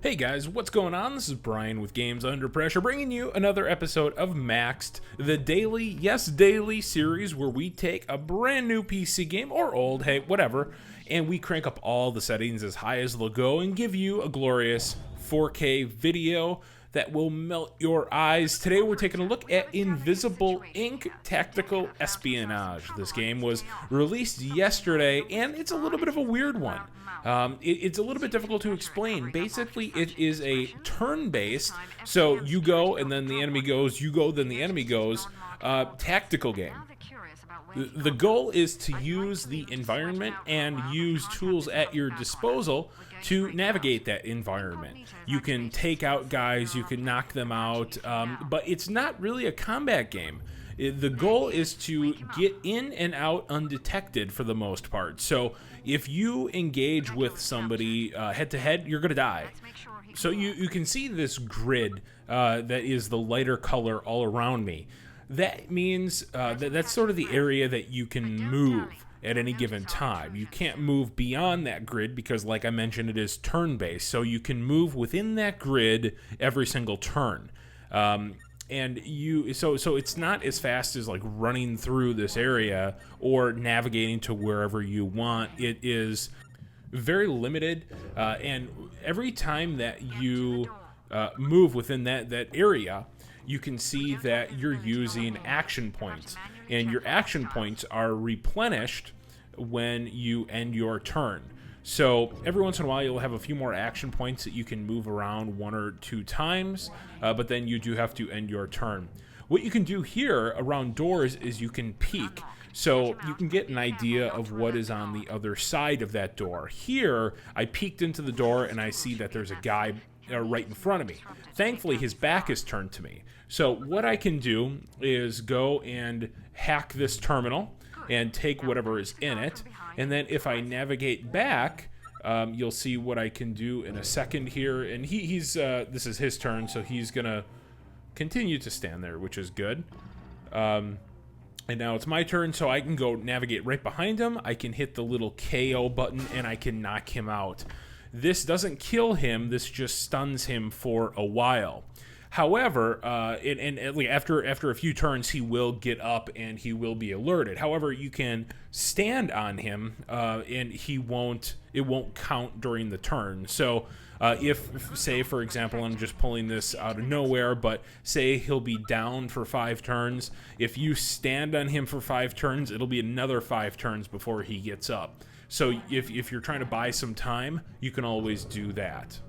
Hey guys, what's going on? This is Brian with Games Under Pressure, bringing you another episode of Maxed, the daily, yes, daily series where we take a brand new PC game, or old, hey, whatever, and we crank up all the settings as high as they'll go and give you a glorious 4K video that will melt your eyes. Today we're taking a look at Invisible Ink Tactical Espionage. This game was released yesterday, and it's a little bit of a weird one. It's a little bit difficult to explain. Basically, it is a turn-based, so you go and then the enemy goes, you go, then the enemy goes, tactical game. The goal is to use the environment and use tools at your disposal to navigate that environment. You can take out guys, you can knock them out, but it's not really a combat game. The goal is to get in and out undetected for the most part. So if you engage with somebody head-to-head, you're going to die. So you can see this grid that is the lighter color all around me. That means that's sort of the area that you can move at any given time. You can't move beyond that grid because, like I mentioned, it is turn-based. So you can move within that grid every single turn. So it's not as fast as like running through this area or navigating to wherever you want. It is very limited, and every time that you move within that area, you can see that you're using action points, and your action points are replenished when you end your turn. So every once in a while you'll have a few more action points that you can move around one or two times, but then you do have to end your turn. What you can do here around doors is you can peek, so you can get an idea of what is on the other side of that door. Here, I peeked into the door and I see that there's a guy right in front of me. Thankfully, his back is turned to me. So what I can do is go and hack this terminal and take whatever is in it. And then if I navigate back, you'll see what I can do in a second here. And he's this is his turn, so he's going to continue to stand there, which is good. And now it's my turn, so I can go navigate right behind him. I can hit the little KO button, and I can knock him out. This doesn't kill him, this just stuns him for a while. However, after a few turns, he will get up and he will be alerted. However, you can stand on him, and it won't count during the turn. So if, say, for example, I'm just pulling this out of nowhere, but say he'll be down for 5 turns. If you stand on him for 5 turns, it'll be another 5 turns before he gets up. So if you're trying to buy some time, you can always do that.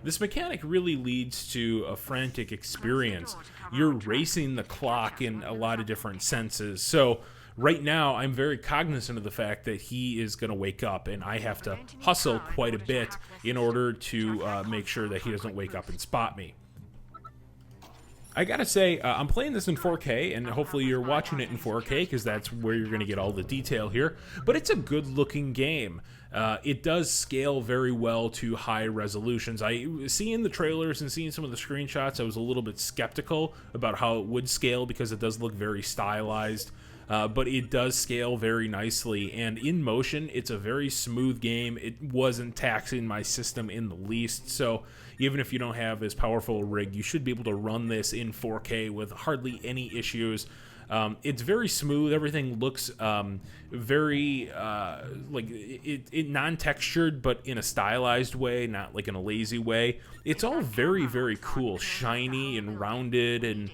This mechanic really leads to a frantic experience. You're racing the clock in a lot of different senses. So right now, I'm very cognizant of the fact that he is going to wake up, and I have to hustle quite a bit in order to make sure that he doesn't wake up and spot me. I gotta say, I'm playing this in 4K, and hopefully you're watching it in 4K, because that's where you're gonna get all the detail here, but it's a good-looking game. It does scale very well to high resolutions. Seeing the trailers and seeing some of the screenshots, I was a little bit skeptical about how it would scale, because it does look very stylized. But it does scale very nicely, and in motion, it's a very smooth game. It wasn't taxing my system in the least, so even if you don't have as powerful a rig, you should be able to run this in 4K with hardly any issues. It's very smooth. Everything looks very like it non-textured, but in a stylized way, not like in a lazy way. It's all very, very cool, shiny and rounded, and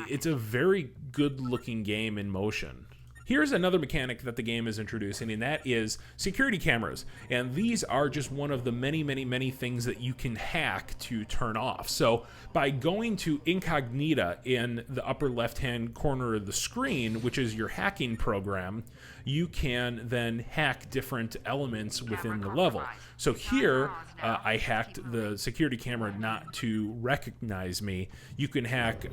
it's a very good-looking game in motion. Here's another mechanic that the game is introducing, and that is security cameras. And these are just one of the many things that you can hack to turn off. So by going to Incognita in the upper left-hand corner of the screen, which is your hacking program, you can then hack different elements within the level. So here, I hacked the security camera not to recognize me. You can hack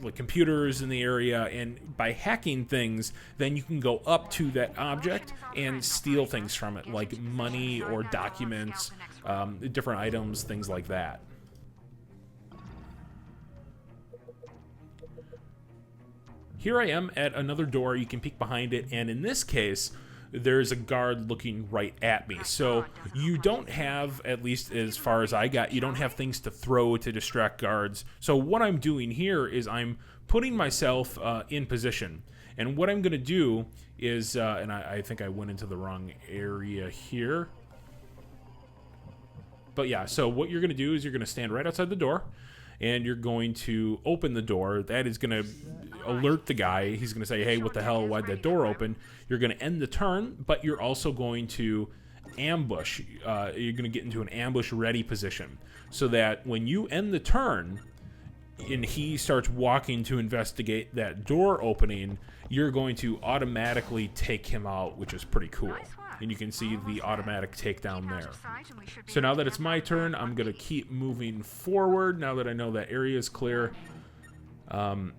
like computers in the area, and by hacking things, then you can go up to that object and steal things from it, like money or documents, different items, things like that. Here I am at another door. You can peek behind it, and in this case, there's a guard looking right at me. So you don't have, at least as far as I got, you don't have things to throw to distract guards. So what I'm doing here is I'm putting myself in position. And what I'm going to do is, and I think I went into the wrong area here. But yeah, so what you're going to do is you're going to stand right outside the door. And you're going to open the door. That is going to alert the guy. He's going to say, hey, what the hell, why'd that door open? You're going to end the turn, but you're also going to ambush. You're going to get into an ambush-ready position so that when you end the turn and he starts walking to investigate that door opening, you're going to automatically take him out, which is pretty cool. And you can see the automatic takedown there. So now that it's my turn, I'm going to keep moving forward now that I know that area is clear. And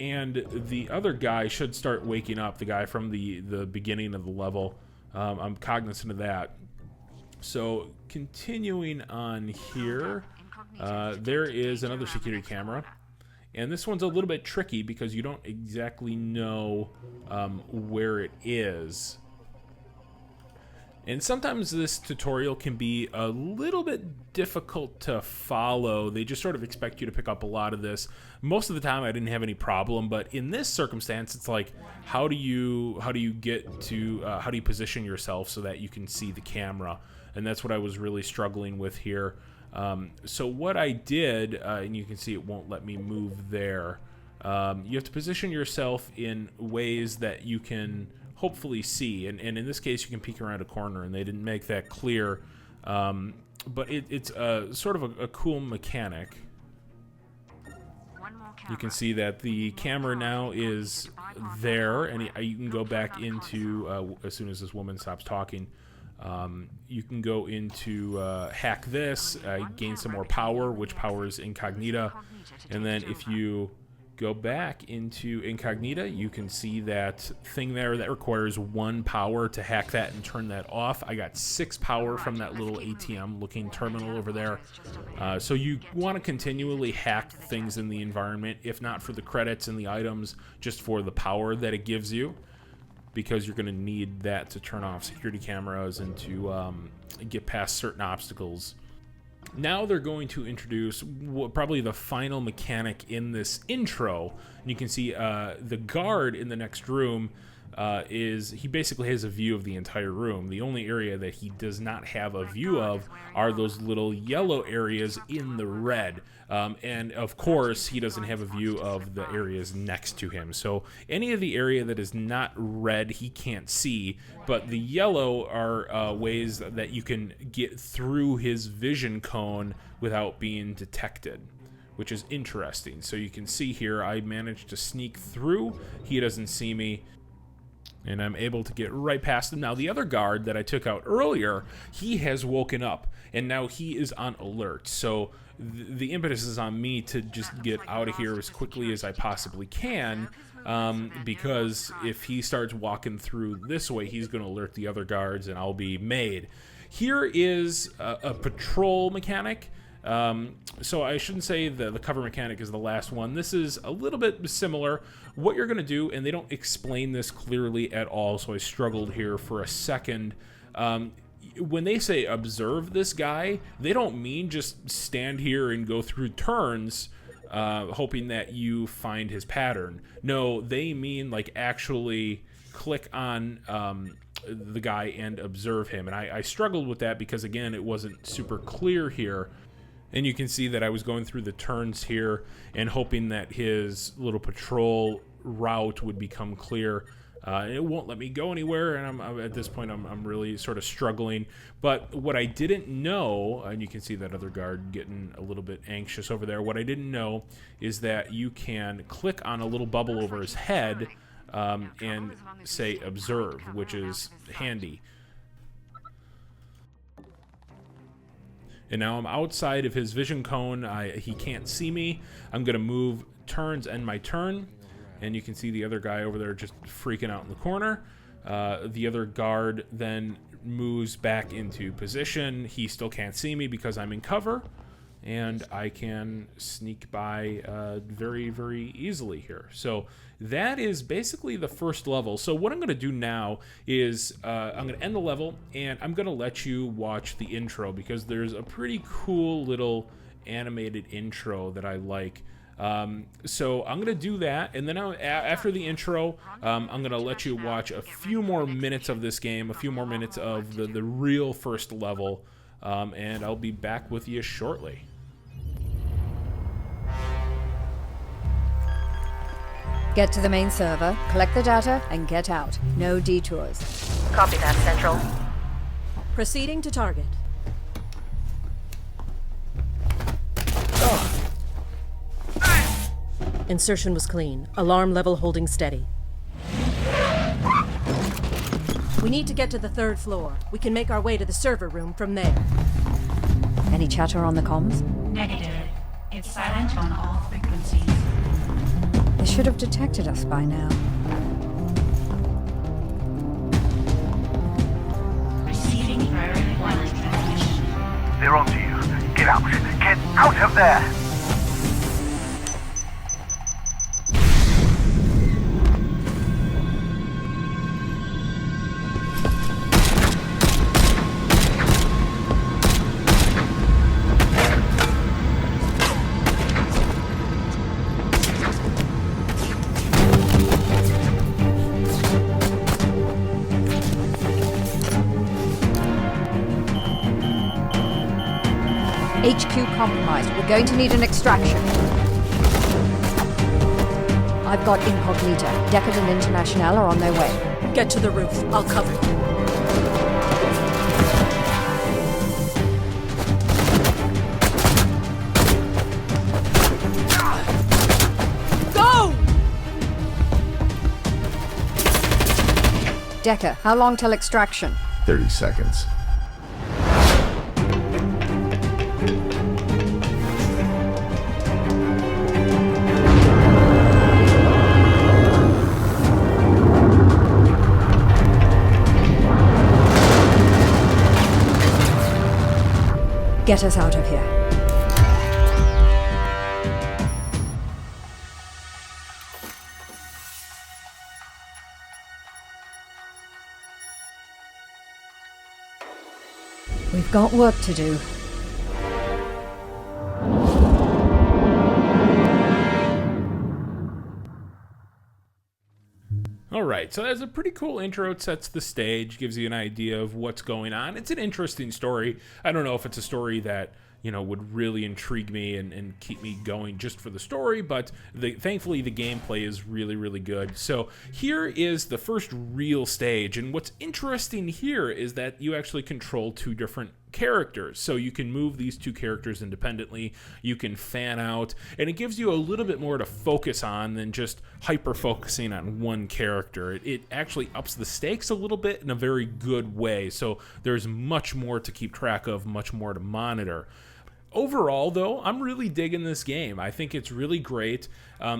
the other guy should start waking up, the guy from the beginning of the level. I'm cognizant of that. So continuing on here, there is another security camera. And this one's a little bit tricky because you don't exactly know where it is. And sometimes this tutorial can be a little bit difficult to follow. They just sort of expect you to pick up a lot of this. Most of the time I didn't have any problem, but in this circumstance it's like, how do you get to how do you position yourself so that you can see the camera? And that's what I was really struggling with here. So what I did, and you can see it won't let me move there, you have to position yourself in ways that you can hopefully see, and in this case you can peek around a corner, and they didn't make that clear, but it's sort of a cool mechanic. You can see that the camera now is there, and you can go back into, as soon as this woman stops talking, you can go into hack this, gain some more power, which powers incognita, and then if you go back into incognita, you can see that thing there that requires 1 power to hack that and turn that off. I got 6 power from that little ATM looking terminal over there. So you want to continually hack things in the environment, if not for the credits and the items, just for the power that it gives you, because you're going to need that to turn off security cameras and to get past certain obstacles. Now they're going to introduce probably the final mechanic in this intro. And you can see the guard in the next room he basically has a view of the entire room. The only area that he does not have a view of are those little yellow areas in the red. And of course, he doesn't have a view of the areas next to him. So any of the area that is not red, he can't see. But the yellow are ways that you can get through his vision cone without being detected, which is interesting. So you can see here, I managed to sneak through. He doesn't see me, and I'm able to get right past him. Now, the other guard that I took out earlier, he has woken up, and now he is on alert. So the impetus is on me to just get out of here as quickly as I possibly can, because if he starts walking through this way, he's going to alert the other guards, and I'll be made. Here is a patrol mechanic. So I shouldn't say the cover mechanic is the last one. This is a little bit similar. What you're going to do, and they don't explain this clearly at all, so I struggled here for a second. When they say observe this guy, they don't mean just stand here and go through turns hoping that you find his pattern. No, they mean like actually click on the guy and observe him. And I struggled with that because, again, it wasn't super clear here. And you can see that I was going through the turns here and hoping that his little patrol route would become clear. It won't let me go anywhere, and at this point I'm really sort of struggling. But what I didn't know, and you can see that other guard getting a little bit anxious over there, what I didn't know is that you can click on a little bubble over his head and say observe, which is handy. And now I'm outside of his vision cone. He can't see me. I'm going to move turns, end my turn. And you can see the other guy over there just freaking out in the corner. The other guard then moves back into position. He still can't see me because I'm in cover. and I can sneak by very, very easily here. So that is basically the first level. So what I'm going to do now is I'm going to end the level, and I'm going to let you watch the intro, because there's a pretty cool little animated intro that I like. So I'm going to do that, and then after the intro, I'm going to let you watch a few more minutes of this game, a few more minutes of the real first level, and I'll be back with you shortly. Get to the main server, collect the data, and get out. No detours. Copy that, Central. Proceeding to target. Insertion was clean. Alarm level holding steady. We need to get to the 3rd floor. We can make our way to the server room from there. Any chatter on the comms? Negative. It's silent on all frequencies. They should have detected us by now. Receiving priority wireless transmission. They're onto you. Get out. Get out of there! HQ compromised. We're going to need an extraction. I've got Incognita. Deckard and International are on their way. Get to the roof. I'll cover you. Go! Decker, how long till extraction? 30 seconds. Get us out of here. We've got work to do. All right, so that's a pretty cool intro. It sets the stage, gives you an idea of what's going on. It's an interesting story. I don't know if it's a story that, would really intrigue me and keep me going just for the story, but thankfully the gameplay is really, really good. So here is the first real stage, and what's interesting here is that you actually control 2 different characters. So you can move these 2 characters independently, you can fan out, and it gives you a little bit more to focus on than just hyper-focusing on one character. It actually ups the stakes a little bit in a very good way, so there's much more to keep track of, much more to monitor. Overall, though, I'm really digging this game. I think it's really great.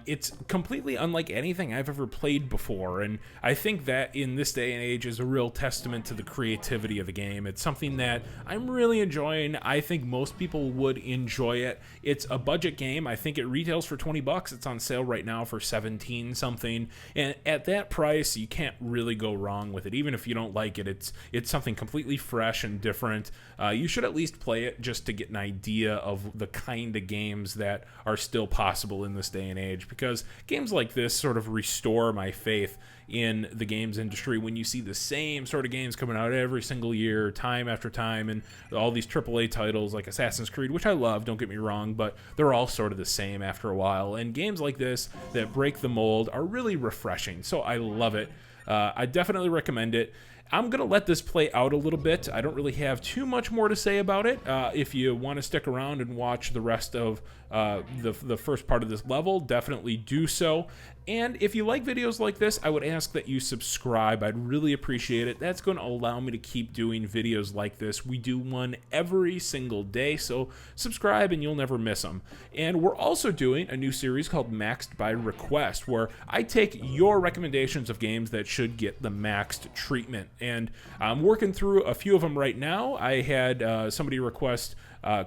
It's completely unlike anything I've ever played before, and I think that in this day and age is a real testament to the creativity of the game. It's something that I'm really enjoying. I think most people would enjoy it. It's a budget game. I think it retails for $20. It's on sale right now for 17 something, and at that price, you can't really go wrong with it. Even if you don't like it, it's something completely fresh and different. You should at least play it just to get an idea of the kind of games that are still possible in this day and age, because games like this sort of restore my faith in the games industry when you see the same sort of games coming out every single year, time after time, and all these AAA titles like Assassin's Creed, which I love, don't get me wrong, but they're all sort of the same after a while, and games like this that break the mold are really refreshing, so I love it. I definitely recommend it. I'm going to let this play out a little bit. I don't really have too much more to say about it. If you want to stick around and watch the rest of the first part of this level, definitely do so. And if you like videos like this, I would ask that you subscribe. I'd really appreciate it. That's going to allow me to keep doing videos like this. We do one every single day, so subscribe and you'll never miss them. And we're also doing a new series called Maxed by Request, where I take your recommendations of games that should get the maxed treatment. And I'm working through a few of them right now. I had somebody request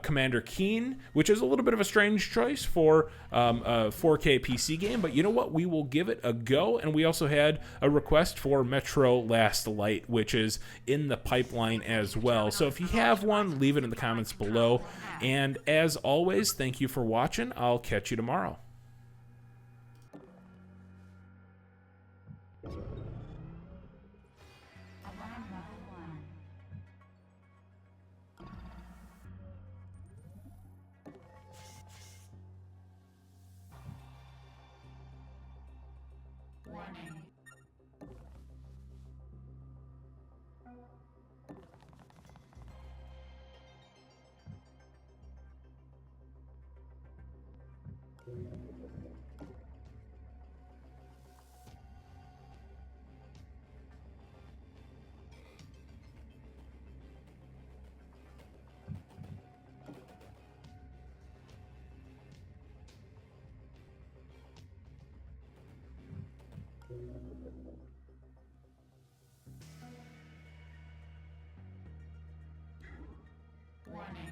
Commander Keen, which is a little bit of a strange choice for a 4K PC game, but you know what? We will give it a go. And we also had a request for Metro Last Light, which is in the pipeline as well. So if you have one, leave it in the comments below. And as always, thank you for watching. I'll catch you tomorrow. Alarm level 1. Warning. Warning. Warning.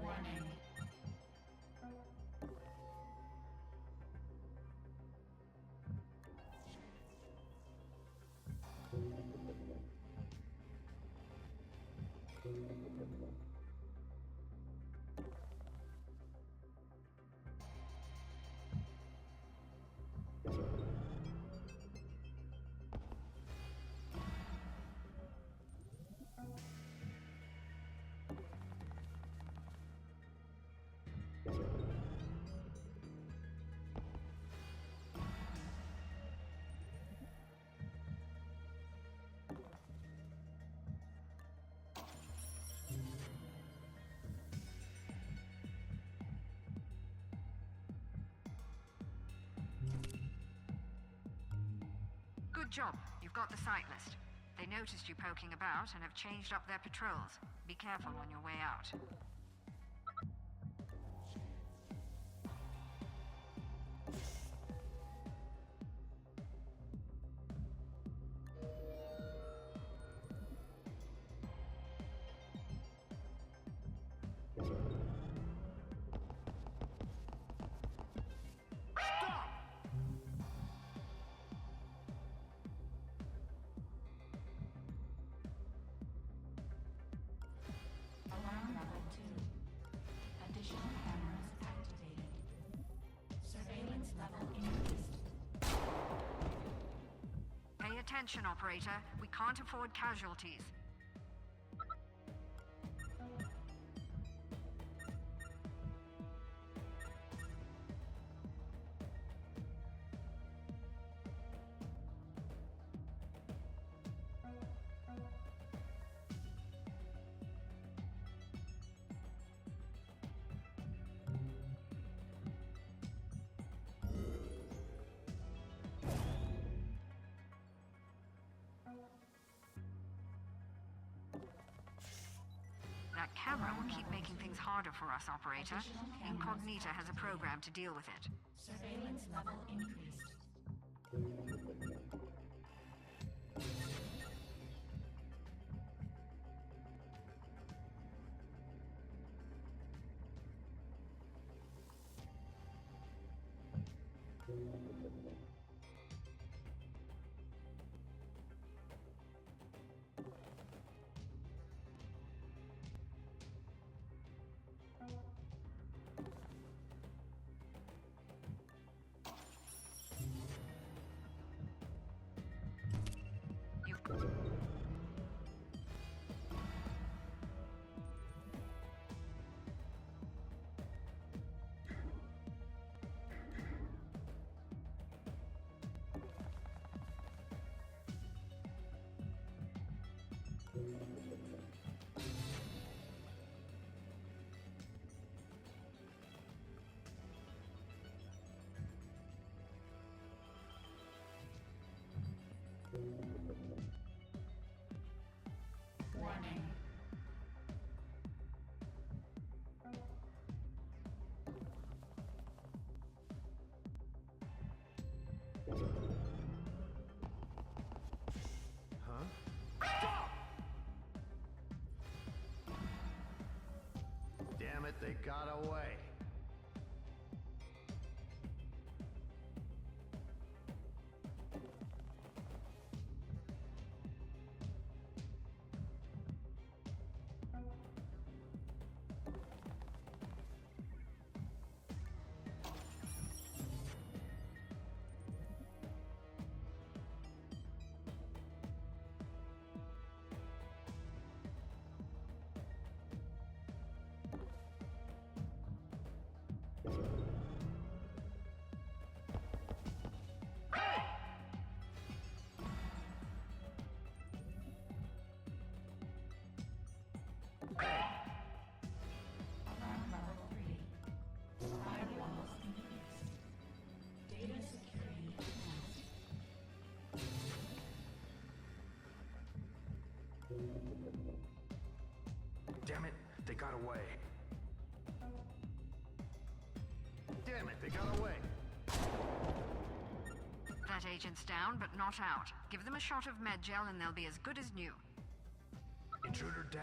Warning. Good job. You've got the site list. They noticed you poking about and have changed up their patrols. Be careful on your way out. Alarm level 2. Additional cameras activated. Surveillance level increased. Pay attention, operator. We can't afford casualties. keep making things harder for us, Operator. Incognita has a program to deal with it. Surveillance level increased. You... Warning. Damn it, they got away. Alarm level 3. Firewalls increased. Data security enhanced. Damn it, they got away. Damn it, they got away. That agent's down, but not out. Give them a shot of med gel and they'll be as good as new. Intruder down.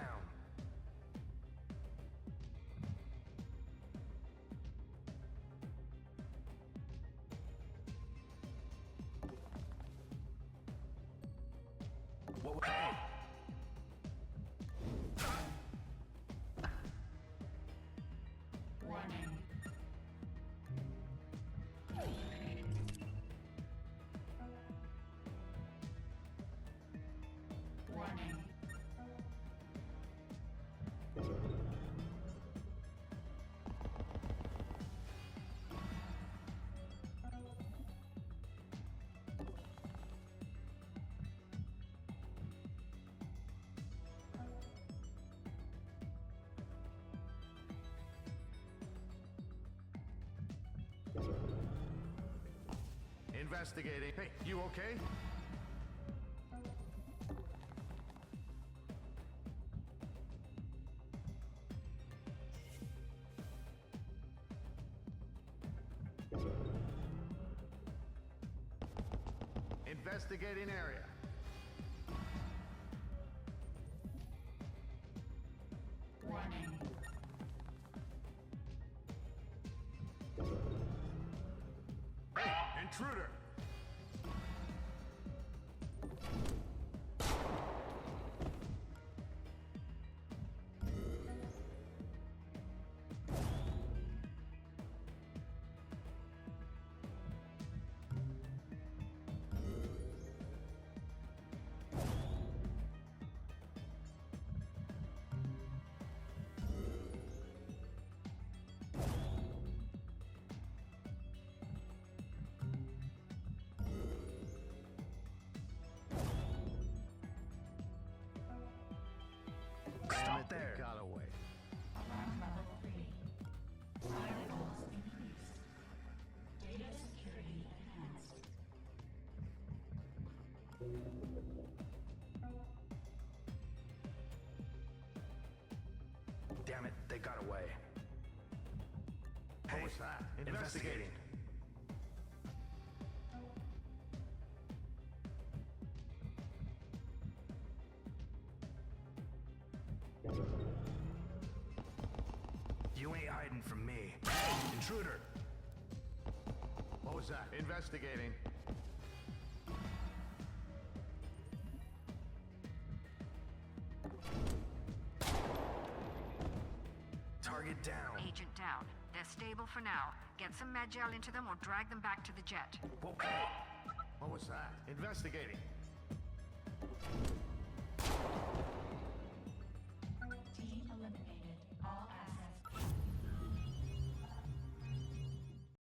What was that? Warning. Warning. Investigating. Hey, you okay? Investigating area. Warning. Hey, intruder! Stop there. Got away. Alarm level 3. Firewalls increased. Data security enhanced. Damn it. They got away. Hey, what was that? Investigating. You ain't hiding from me. Intruder! What was that? Investigating. Target down. Agent down. They're stable for now. Get some med gel into them or drag them back to the jet. Okay. What was that? Investigating.